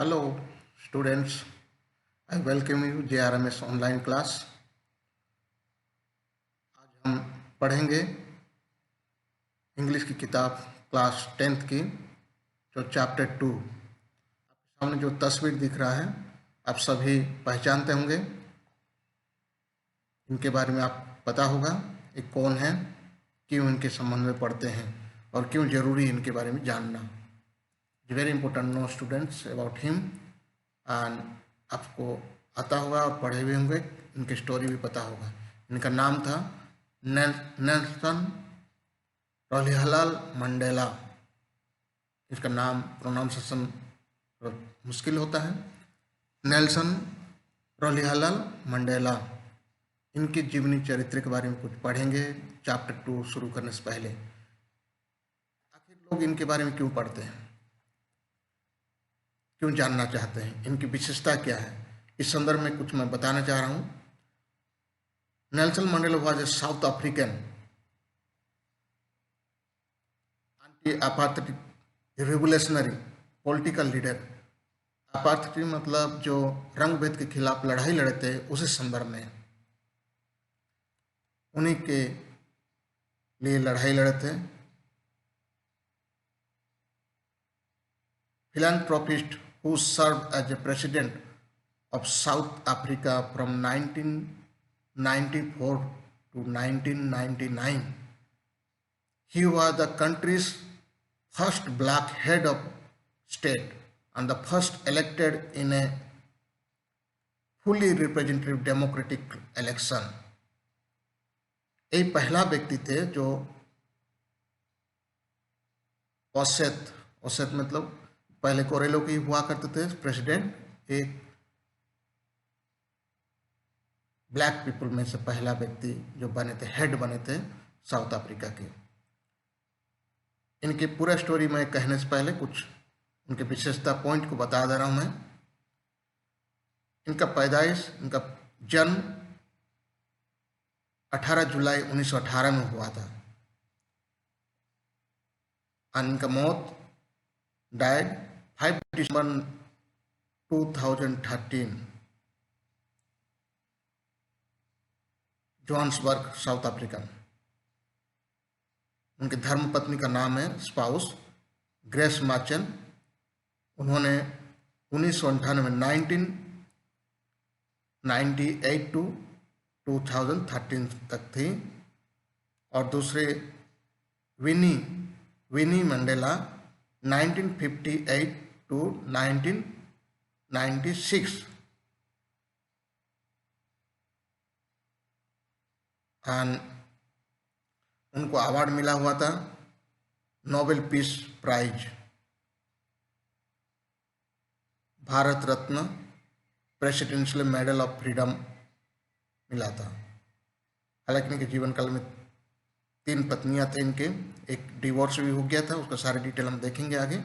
Hello, students. I welcome you JRMS online class. आज हम पढ़ेंगे इंग्लिश की किताब क्लास 10th की जो चैप्टर 2। आपके सामने जो तस्वीर दिख रहा है आप सभी पहचानते होंगे। इनके बारे में आप पता होगा ये कौन है, क्यों इनके संबंध में पढ़ते हैं और क्यों जरूरी इनके बारे में जानना। Very important know students about him. And आपको आता होगा और पढ़े हुए होंगे, इनकी स्टोरी भी पता होगा। इनका नाम था नेल्सन रोलिहलाल मंडेला। इसका नाम प्रोनाउंसिएशन मुश्किल होता है। Nelson Rolihlahla Mandela. इनकी जीवनी चरित्र के बारे में कुछ पढ़ेंगे चैप्टर 2 शुरू करने से पहले। आखिर लोग इनके बारे में क्यों पढ़ते हैं, क्यों जानना चाहते हैं, इनकी विशेषता क्या है, इस संदर्भ में कुछ मैं बताना चाह रहा हूँ। Nelson Mandela was a south African anti apartheid revolutionary political leader. Apartheid मतलब जो रंग भेद के खिलाफ लड़ाई लड़े थे, उसी संदर्भ में उन्हीं के लिए लड़ाई लड़े थे। philanthropist who served as a president of South Africa from 1994 to 1999. He was the country's first black head of state and the first elected in a fully representative democratic election. ये पहला व्यक्ति थे जो औसत मतलब पहले कोरेलो के हुआ करते थे प्रेसिडेंट, एक ब्लैक पीपल में से पहला व्यक्ति जो बने थे, हेड बने थे साउथ अफ्रीका के। इनकी पूरा स्टोरी मैं कहने से पहले कुछ उनके विशेषता पॉइंट को बता दे रहा हूं मैं। इनका इनका जन्म 18 जुलाई 1918 में हुआ था और इनका मौत डायड 5 दिसंबर 2013 जोहान्सबर्ग साउथ अफ्रीका। उनके धर्मपत्नी का नाम है स्पाउस ग्रेस माचन। उन्होंने 1998 1998 टू 2013 तक थी। और दूसरे विनी मंडेला 1958 टू 1996। एंड उनको अवार्ड मिला हुआ था Nobel peace prize, Bharat Ratna, presidential medal of freedom मिला था। हालांकि इनके जीवन काल में 3 पत्नियां थे इनके, एक डिवोर्स भी हो गया था, उसका सारे डिटेल हम देखेंगे आगे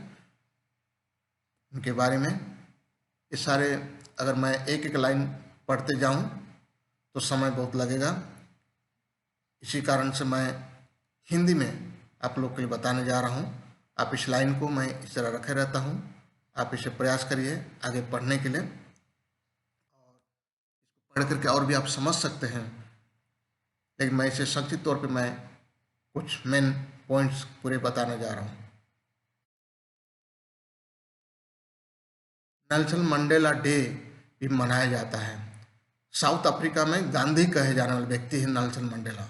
इनके बारे में। ये सारे अगर मैं एक एक लाइन पढ़ते जाऊं तो समय बहुत लगेगा, इसी कारण से मैं हिंदी में आप लोग के लिए बताने जा रहा हूं। आप इस लाइन को मैं इस तरह रखे रहता हूं, आप इसे प्रयास करिए आगे पढ़ने के लिए, और इसको पढ़ करके और भी आप समझ सकते हैं। लेकिन मैं इसे संक्षिप्त तौर पे मैं कुछ मेन पॉइंट्स पूरे बताने जा रहा हूं। नेल्सन मंडेला डे भी मनाया जाता है। साउथ अफ्रीका में गांधी कहे जाने वाले व्यक्ति है नेल्सन मंडेला।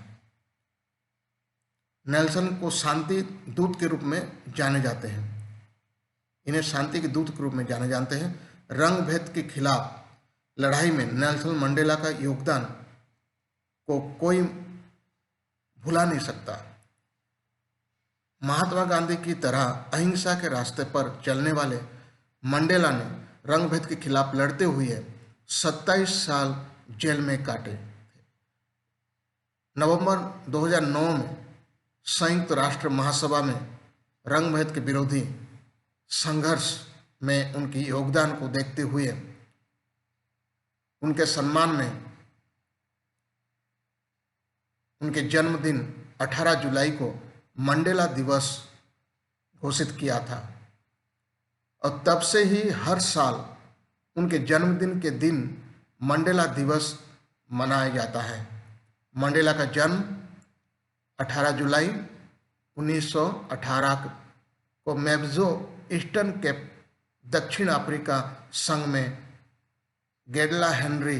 नेल्सन को शांति दूत के रूप में जाने जाते हैं, इन्हें शांति के दूत के रूप में जाने जानते हैं। रंग भेद के खिलाफ लड़ाई में नेल्सन मंडेला का योगदान को कोई भुला नहीं सकता। महात्मा गांधी की तरह अहिंसा के रास्ते पर चलने वाले मंडेला ने रंग भेद के खिलाफ लड़ते हुए 27 साल जेल में काटे। नवंबर 2009 में संयुक्त राष्ट्र महासभा में रंग भेद के विरोधी संघर्ष में उनकी योगदान को देखते हुए उनके सम्मान में उनके जन्मदिन 18 जुलाई को मंडेला दिवस घोषित किया था और तब से ही हर साल उनके जन्मदिन के दिन मंडेला दिवस मनाया जाता है। मंडेला का जन्म 18 जुलाई 1918 को मैब्जो ईस्टर्न केप दक्षिण अफ्रीका संघ में गेडला हेनरी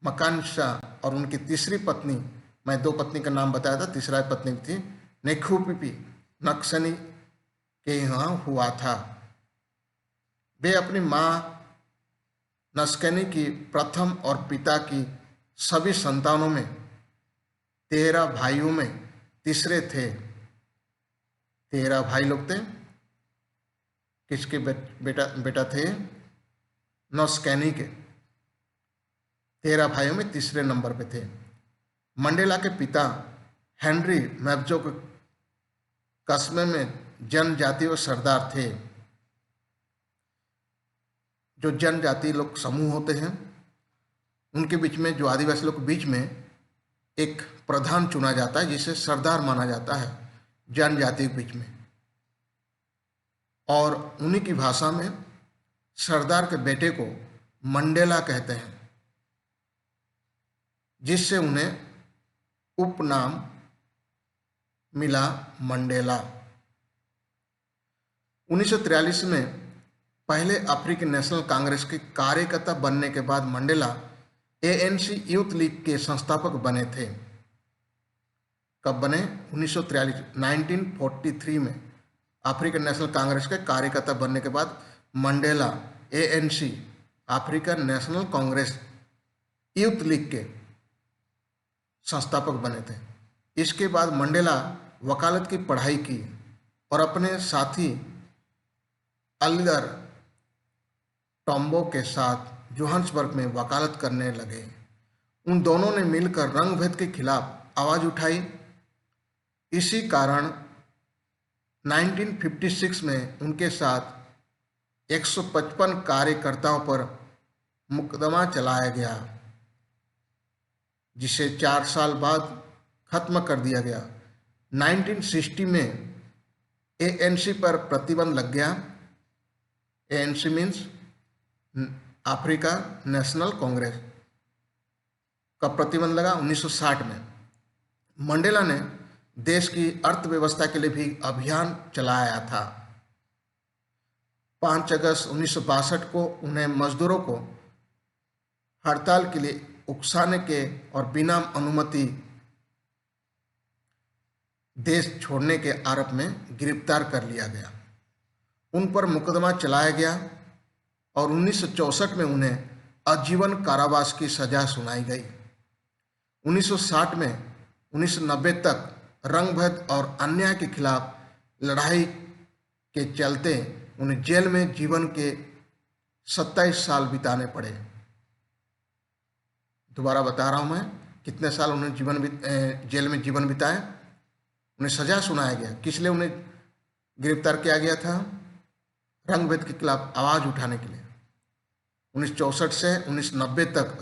मकानशा और उनकी तीसरी पत्नी, मैं 2 पत्नी का नाम बताया था, तीसरा पत्नी थी नेखुपिपी नक्सनी के यहाँ हुआ था। वे अपनी माँ नस्कनी की प्रथम और पिता की सभी संतानों में 13 भाइयों में तीसरे थे। 13 भाई लोग थे। किसके बेटा थे? नस्कनी के। 13 भाइयों में तीसरे नंबर पे थे। मंडेला के पिता हेनरी मैब्जो के कस्बे में जनजातीय सरदार थे। जो जनजाति लोग समूह होते हैं उनके बीच में, जो आदिवासी लोग के बीच में एक प्रधान चुना जाता है जिसे सरदार माना जाता है जनजाति के बीच में, और उन्हीं की भाषा में सरदार के बेटे को मंडेला कहते हैं, जिससे उन्हें उपनाम मिला मंडेला। 1943 में पहले अफ्रीकन नेशनल कांग्रेस के कार्यकर्ता बनने के बाद मंडेला एएनसी यूथ लीग के संस्थापक बने थे। कब बने? 1943 में अफ्रीकन नेशनल कांग्रेस के कार्यकर्ता बनने के बाद Mandela ANC African national Congress youth league के संस्थापक बने थे। इसके बाद मंडेला वकालत की पढ़ाई की और अपने साथी अलिदर टॉम्बो के साथ जोहान्सबर्ग में वकालत करने लगे। उन दोनों ने मिलकर रंगभेद के खिलाफ आवाज उठाई। इसी कारण 1956 में उनके साथ 155 कार्यकर्ताओं पर मुकदमा चलाया गया, जिसे 4 साल बाद खत्म कर दिया गया। 1960 में एएनसी पर प्रतिबंध लग गया। ANC means Africa national Congress का प्रतिबंध लगा 1960 में। मंडेला ने देश की अर्थव्यवस्था के लिए भी अभियान चलाया था। 5 अगस्त 1962 को उन्हें मजदूरों को हड़ताल के लिए उकसाने के और बिना अनुमति देश छोड़ने के आरोप में गिरफ्तार कर लिया गया। उन पर मुकदमा चलाया गया और 1964 में उन्हें आजीवन कारावास की सजा सुनाई गई। 1960 में 1990 तक रंगभेद और अन्याय के खिलाफ लड़ाई के चलते उन्हें जेल में जीवन के 27 साल बिताने पड़े। दोबारा बता रहा हूँ मैं, कितने साल उन्हें जेल में जीवन बिताए। उन्हें सजा सुनाया गया। किस लिए उन्हें गिरफ्तार किया गया था? रंगभेद के खिलाफ आवाज उठाने के लिए। 1964 से 1990 तक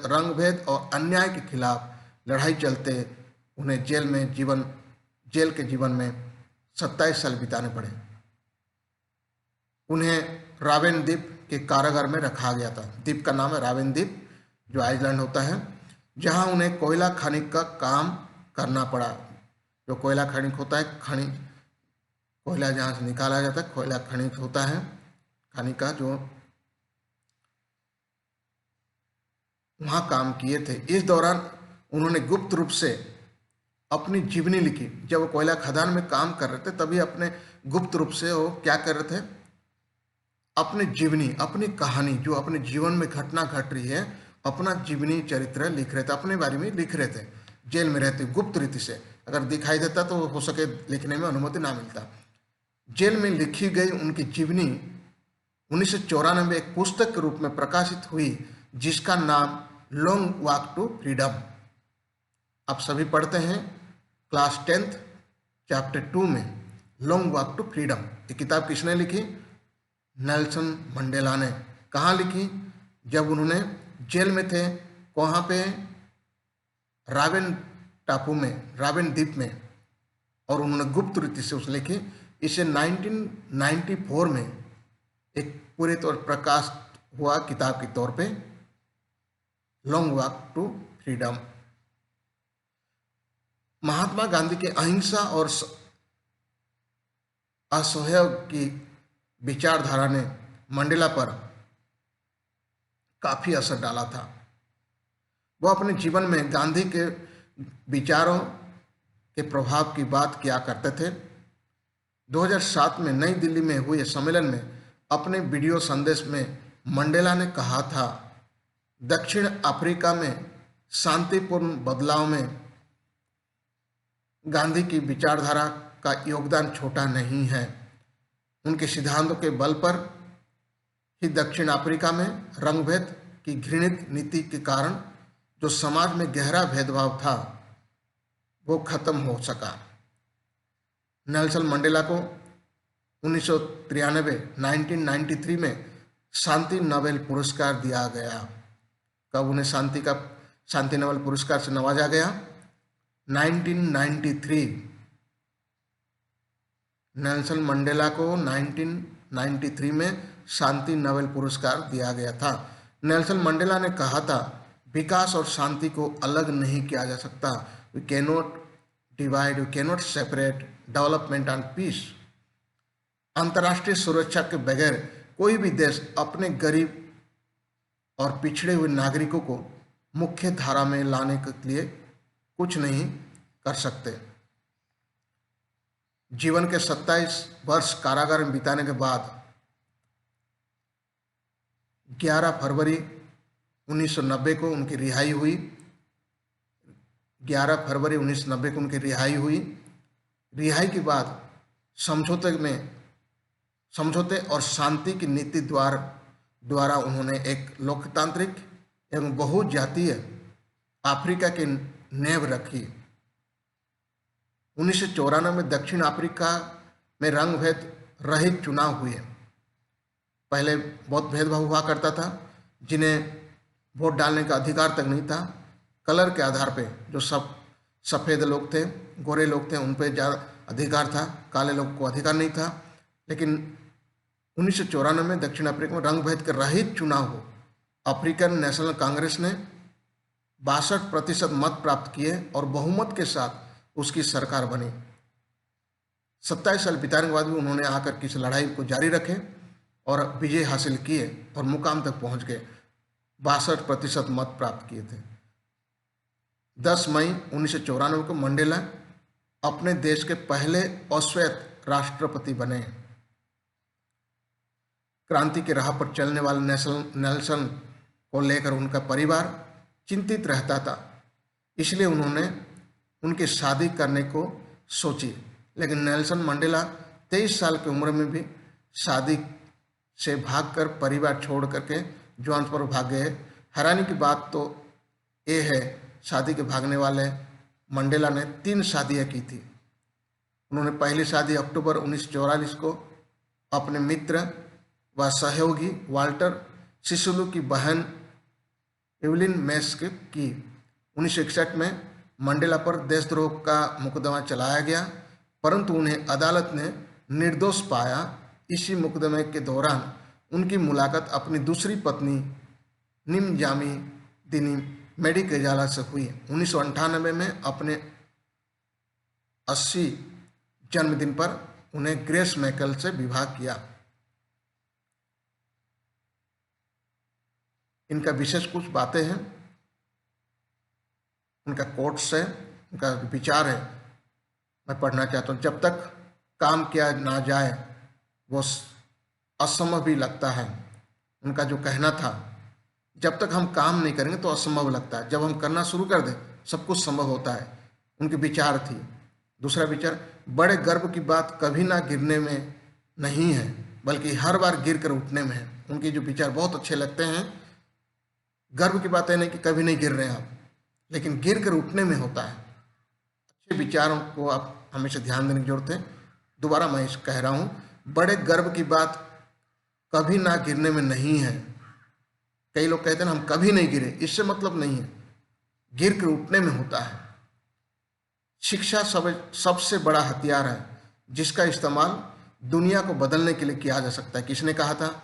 रंगभेद और अन्याय के खिलाफ लड़ाई चलते उन्हें जेल के जीवन में 27 साल बिताने पड़े। उन्हें रावेन द्वीप के कारागार में रखा गया था। द्वीप का नाम है रावेन द्वीप, जो आइसलैंड होता है, जहां उन्हें कोयला खनिक का काम करना पड़ा। जो कोयला खनिक होता है, कोयला जहाँ से निकाला जाता है, कोयला खनिक होता है, खनिक का, जो वहाँ काम किए थे। इस दौरान उन्होंने गुप्त रूप से अपनी जीवनी लिखी। जब वो कोयला खदान में काम कर रहे थे तभी अपने गुप्त रूप से वो क्या कर रहे थे? अपनी जीवनी, अपनी कहानी, जो अपने जीवन में घटना घट रही है, अपना जीवनी चरित्र लिख रहे थे, अपने बारे में लिख रहे थे। जेल में रहते गुप्त रीति से, अगर दिखाई देता तो हो सके लिखने में अनुमति ना मिलता। जेल में लिखी गई उनकी जीवनी 1994 में एक पुस्तक के रूप में प्रकाशित हुई, जिसका नाम लॉन्ग वॉक टू फ्रीडम। आप सभी पढ़ते हैं क्लास 10th चैप्टर 2 में, लॉन्ग वॉक टू फ्रीडम। ये किताब किसने लिखी? नेल्सन मंडेला ने। कहाँ लिखी? जब उन्होंने जेल में थे। कहाँ पे? रावेन टापू में, रावेन द्वीप में, और उन्होंने गुप्त रीति से उसे लिखी। इसे 1994 में एक पूरे तौर प्रकाश हुआ किताब के तौर पे, long walk to freedom. Mahatma Gandhi के अहिंसा और असहयोग की विचारधारा ने मंडेला पर काफी असर डाला था। वह अपने जीवन में गांधी के विचारों के प्रभाव की बात किया करते थे। 2007 में नई दिल्ली में हुए सम्मेलन में अपने वीडियो संदेश में मंडेला ने कहा था, दक्षिण अफ्रीका में शांतिपूर्ण बदलाव में गांधी की विचारधारा का योगदान छोटा नहीं है। उनके सिद्धांतों के बल पर ही दक्षिण अफ्रीका में रंगभेद की घृणित नीति के कारण जो समाज में गहरा भेदभाव था वो खत्म हो सका। नेल्सन मंडेला को 1993 में शांति नोबेल पुरस्कार दिया गया। कब उन्हें शांति नोबेल पुरस्कार से नवाजा गया? 1993। नेल्सन मंडेला को 1993 में शांति नोबेल पुरस्कार दिया गया था। नेल्सन मंडेला ने कहा था, विकास और शांति को अलग नहीं किया जा सकता। We cannot divide, we cannot separate development and peace. अंतर्राष्ट्रीय सुरक्षा के बगैर कोई भी देश अपने गरीब और पिछड़े हुए नागरिकों को मुख्य धारा में लाने के लिए कुछ नहीं कर सकते। जीवन के 27 वर्ष कारागार में बिताने के बाद 11 फरवरी 1990 को उनकी रिहाई हुई। 11 फरवरी 1990 को उनकी रिहाई हुई। रिहाई के बाद समझौते और शांति की नीति द्वारा उन्होंने एक लोकतांत्रिक एवं बहुजातीय अफ्रीका की नींव रखी। 1994 में दक्षिण अफ्रीका में रंगभेद रहित चुनाव हुए। पहले बहुत भेदभाव हुआ करता था, जिन्हें वोट डालने का अधिकार तक नहीं था। कलर के आधार पे जो सब सफ़ेद लोग थे, गोरे लोग थे, उन पर ज़्यादा अधिकार था, काले लोग को अधिकार नहीं था। लेकिन 1994 में दक्षिण अफ्रीका में रंगभेद के रहित चुनाव हो। अफ्रीकन नेशनल कांग्रेस ने 62% मत प्राप्त किए और बहुमत के साथ उसकी सरकार बनी। 27 साल बिताने के बाद भी उन्होंने आकर किस लड़ाई को जारी रखे और विजय हासिल किए और मुकाम तक पहुंच गए। 62% मत प्राप्त किए थे। 10 मई 1994 को मंडेला अपने देश के पहले अश्वेत राष्ट्रपति बने। क्रांति के राह पर चलने वाले नेल्सन को लेकर उनका परिवार चिंतित रहता था, इसलिए उन्होंने उनकी शादी करने को सोची। लेकिन नेल्सन मंडेला 23 साल की उम्र में भी शादी से भागकर परिवार छोड़ करके जोहान्सबर्ग भाग गए। हैरानी की बात तो ये है, शादी के भागने वाले मंडेला ने 3 शादियां की थी। उन्होंने पहली शादी अक्टूबर 1944 को अपने मित्र व सहयोगी वाल्टर सिसुलू की बहन एवलिन मेस की। 1961 में मंडेला पर देशद्रोह का मुकदमा चलाया गया, परंतु उन्हें अदालत ने निर्दोष पाया। इसी मुकदमे के दौरान उनकी मुलाकात अपनी दूसरी पत्नी निमजामी दिनी मेडिकेजाला से हुई। 1998 में अपने 80 जन्मदिन पर उन्हें ग्रेस मैकल से विवाह किया। इनका विशेष कुछ बातें हैं, उनका कोट्स है, उनका विचार है, मैं पढ़ना चाहता हूँ। जब तक काम किया ना जाए वो असंभव भी लगता है। उनका जो कहना था, जब तक हम काम नहीं करेंगे तो असंभव लगता है, जब हम करना शुरू कर दें सब कुछ संभव होता है। उनके विचार थी। दूसरा विचार, बड़े गर्व की बात कभी ना गिरने में नहीं है बल्कि हर बार गिर कर उठने में है। उनके जो विचार बहुत अच्छे लगते हैं। गर्व की बात है नहीं कि कभी नहीं गिर रहे हैं आप, लेकिन गिर कर उठने में होता है। अच्छे विचारों को आप हमेशा ध्यान देने की जरूरत है। दोबारा मैं कह रहा हूँ, बड़े गर्व की बात कभी ना गिरने में नहीं है। कई लोग कहते हैं हम कभी नहीं गिरे, इससे मतलब नहीं है, गिर कर उठने में होता है। शिक्षा सबसे बड़ा हथियार है जिसका इस्तेमाल दुनिया को बदलने के लिए किया जा सकता है। किसने कहा था?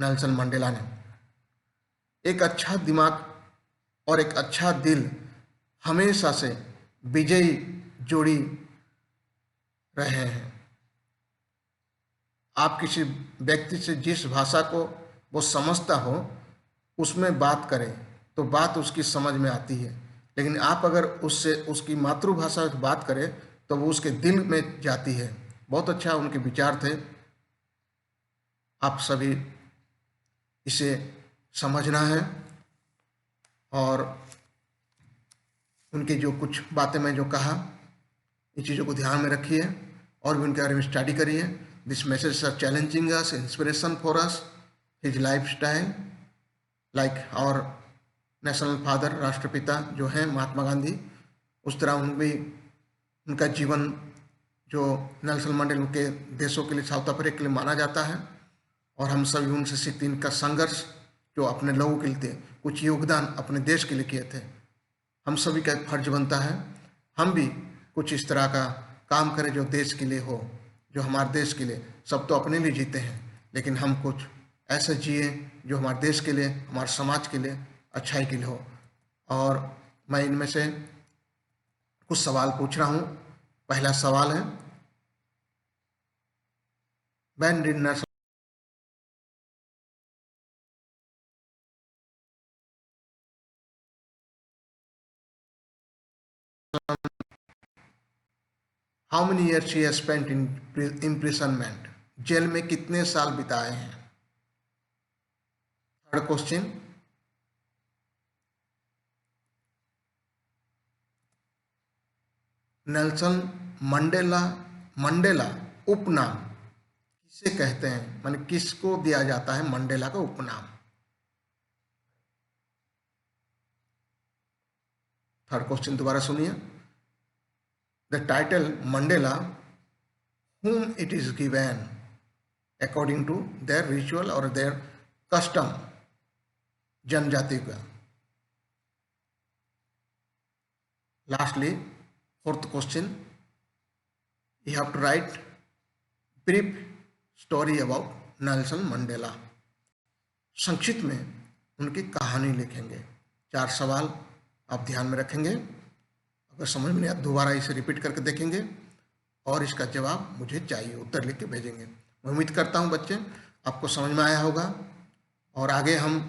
नेल्सन मंडेला ने। एक अच्छा दिमाग और एक अच्छा दिल हमेशा से विजयी जोड़ी रहे हैं। आप किसी व्यक्ति से जिस भाषा को वो समझता हो उसमें बात करें तो बात उसकी समझ में आती है, लेकिन आप अगर उससे उसकी मातृभाषा में बात करें तो वो उसके दिल में जाती है। बहुत अच्छा उनके विचार थे, आप सभी इसे समझना है और उनकी जो कुछ बातें मैं जो कहा इन चीज़ों को ध्यान में रखिए और भी उनके बारे में स्टडी करिए। This message are challenging us, inspiration for us, his lifestyle like our national father, राष्ट्रपिता जो हैं महात्मा गांधी, उस तरह उन भी उनका जीवन जो नेल्सन मंडेला के देशों के लिए, साउथ अफ्रीका के लिए माना जाता है और हम सभी उनसे सीखते हैं। इनका संघर्ष जो अपने लोगों के लिए कुछ योगदान अपने देश के लिए किए थे, हम सभी का फर्ज बनता है हम भी कुछ इस तरह का काम करें जो देश के लिए हो, जो हमारे देश के लिए। सब तो अपने लिए जीते हैं, लेकिन हम कुछ ऐसे जिए जो हमारे देश के लिए, हमारे समाज के लिए, अच्छाई के लिए हो। और मैं इनमें से कुछ सवाल पूछ रहा हूँ। पहला सवाल है, when did Nelson how many years he spent in imprisonment, jail में कितने साल बिताए हैं। Third question, Nelson Mandela Mandela उपनाम किसे कहते हैं, माने किसको दिया जाता है मंडेला का उपनाम। थर्ड क्वेश्चन दोबारा सुनिए, the title Mandela whom it is given according to their ritual or their custom, जनजाति का। Lastly, fourth question, you have to write brief story about Nelson Mandela. संक्षिप्त में उनकी कहानी लिखेंगे। 4 सवाल आप ध्यान में रखेंगे, अगर समझ में नहीं आया दोबारा इसे रिपीट करके देखेंगे और इसका जवाब मुझे चाहिए, उत्तर लिख के भेजेंगे। मैं उम्मीद करता हूँ बच्चे आपको समझ में आया होगा और आगे हम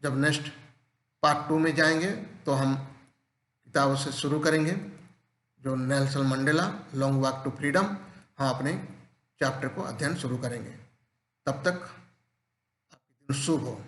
जब नेक्स्ट पार्ट 2 में जाएंगे तो हम किताबों से शुरू करेंगे जो Nelson Mandela long walk to freedom, हम अपने चैप्टर को अध्ययन शुरू करेंगे। तब तक आपके दिन शुभ हो।